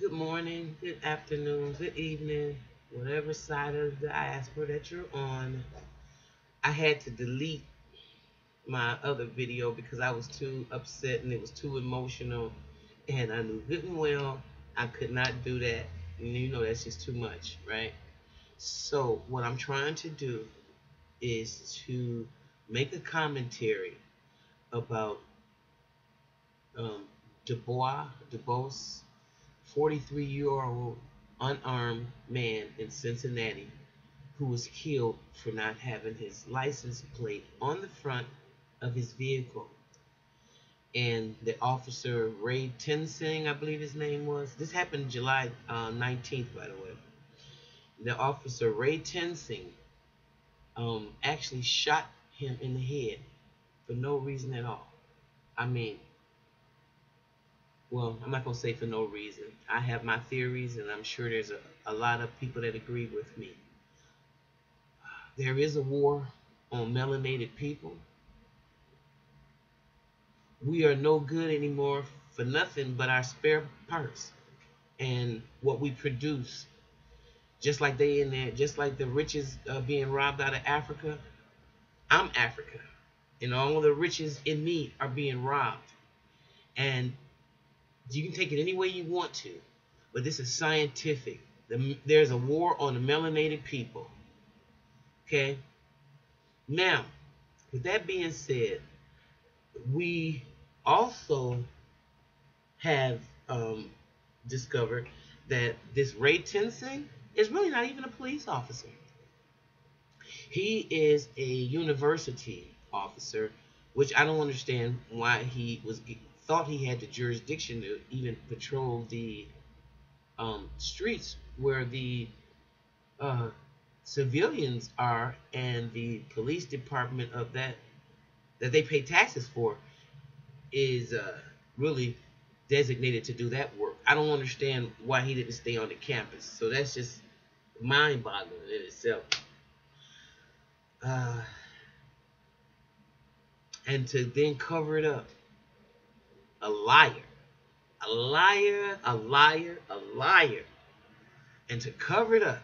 Good morning, good afternoon, good evening, whatever side of the diaspora that you're on. I had to delete my other video because I was too upset and it was too emotional, and I knew good and well I could not do that. And you know that's just too much, right? So what I'm trying to do is to make a commentary about um, DuBose, 43-year-old unarmed man in Cincinnati who was killed for not having his license plate on the front of his vehicle. And the officer, Ray Tensing, I believe his name was. This happened July 19th, by the way. The officer, Ray Tensing, actually shot him in the head for no reason at all. I mean, well, I'm not going to say for no reason. I have my theories, and I'm sure there's a lot of people that agree with me. There is a war on melanated people. We are no good anymore for nothing but our spare parts and what we produce. Just like they in there, just like the riches being robbed out of Africa. I'm Africa, and all the riches in me are being robbed. And you can take it any way you want to, but this is scientific. There's a war on the melanated people. Okay. Now, with that being said, we also have discovered that this Ray Tensing is really not even a police officer. He is a university officer, which I don't understand why he was thought he had the jurisdiction to even patrol the streets where the uh, civilians are, and the police department of that they pay taxes for is really designated to do that work. I don't understand why he didn't stay on the campus. So that's just mind-boggling in itself. Uh, and to then cover it up, a liar, a liar, a liar, a liar, and to cover it up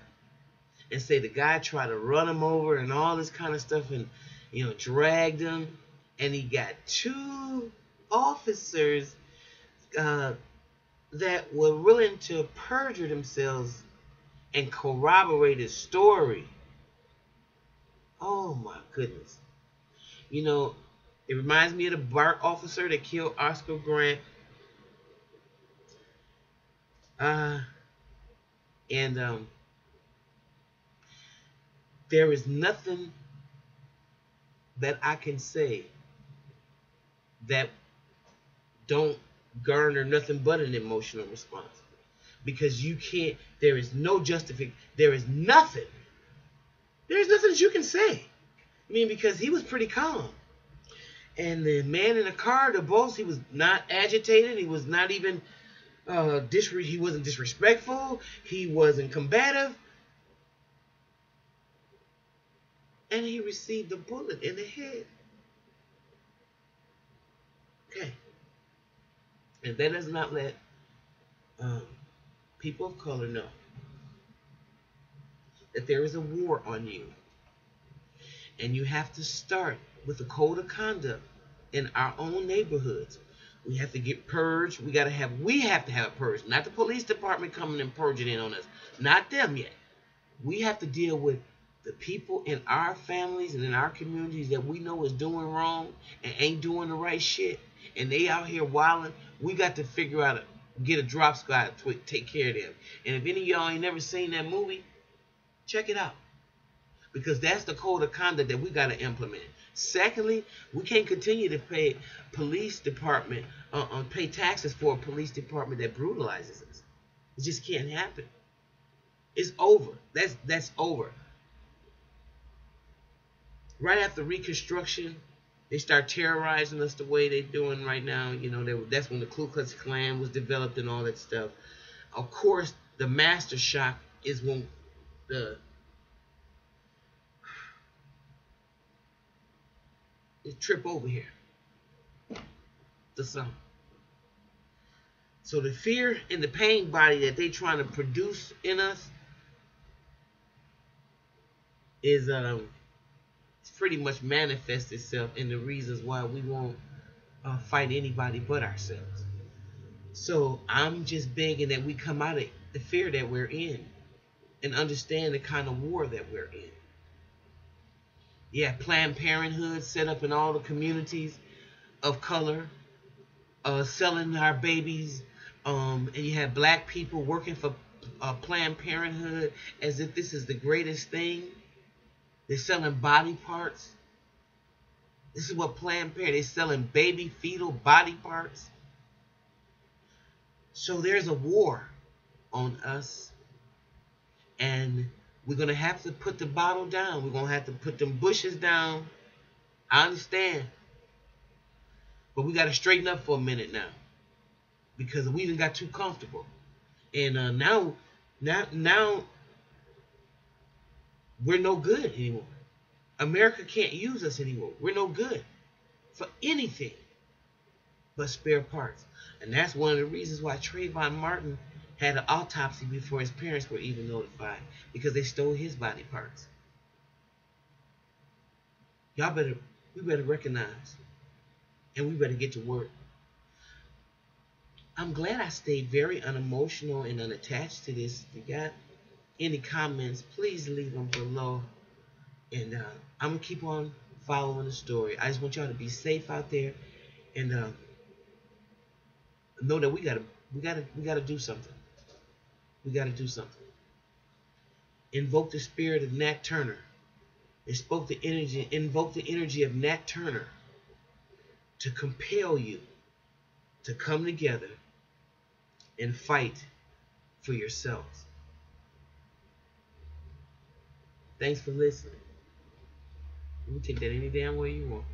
and say the guy tried to run him over and all this kind of stuff, and dragged him, and he got two officers uh, that were willing to perjure themselves and corroborate his story. Oh my goodness. You know, it reminds me of the BART officer that killed Oscar Grant. Uh, and there is nothing that I can say that don't garner nothing but an emotional response. Because you can't, there is no justification, there is nothing. There's nothing that you can say. I mean, because he was pretty calm. And the man in the car, the boss, he was not agitated. He was not even he wasn't disrespectful. He wasn't combative. And he received a bullet in the head. Okay. And that does not let people of color know that there is a war on you. And you have to start with a code of conduct in our own neighborhoods. We have to get purged. We have to have a purge. Not the police department coming and purging in on us. Not them yet. We have to deal with the people in our families and in our communities that we know is doing wrong and ain't doing the right shit. And they out here wilding. We got to figure out get a drop squad to take care of them. And if any of y'all ain't never seen that movie, check it out. Because that's the code of conduct that we got to implement. Secondly, we can't continue to pay police department, pay taxes for a police department that brutalizes us. It just can't happen. It's over. That's over. Right after Reconstruction, they start terrorizing us the way they're doing right now. That's when the Ku Klux Klan was developed and all that stuff. Of course, the master shock is when the trip over here. The sun. So the fear and the pain body that they trying to produce in us is it's pretty much manifest itself in the reasons why we won't fight anybody but ourselves. So I'm just begging that we come out of the fear that we're in and understand the kind of war that we're in. Yeah, Planned Parenthood set up in all the communities of color, selling our babies, and you have black people working for Planned Parenthood as if this is the greatest thing. They're selling body parts. This is what Planned Parenthood, they're selling baby fetal body parts. So there's a war on us, and we're going to have to put the bottle down. We're going to have to put them bushes down. I understand. But we got to straighten up for a minute now because we even got too comfortable. And now we're no good anymore. America can't use us anymore. We're no good for anything but spare parts. And that's one of the reasons why Trayvon Martin had an autopsy before his parents were even notified, because they stole his body parts. We better recognize, and we better get to work. I'm glad I stayed very unemotional and unattached to this. If you got any comments, please leave them below. And I'm gonna keep on following the story. I just want y'all to be safe out there, and know that we gotta do something. We gotta do something. Invoke the spirit of Nat Turner. Invoke the energy of Nat Turner to compel you to come together and fight for yourselves. Thanks for listening. You can take that any damn way you want.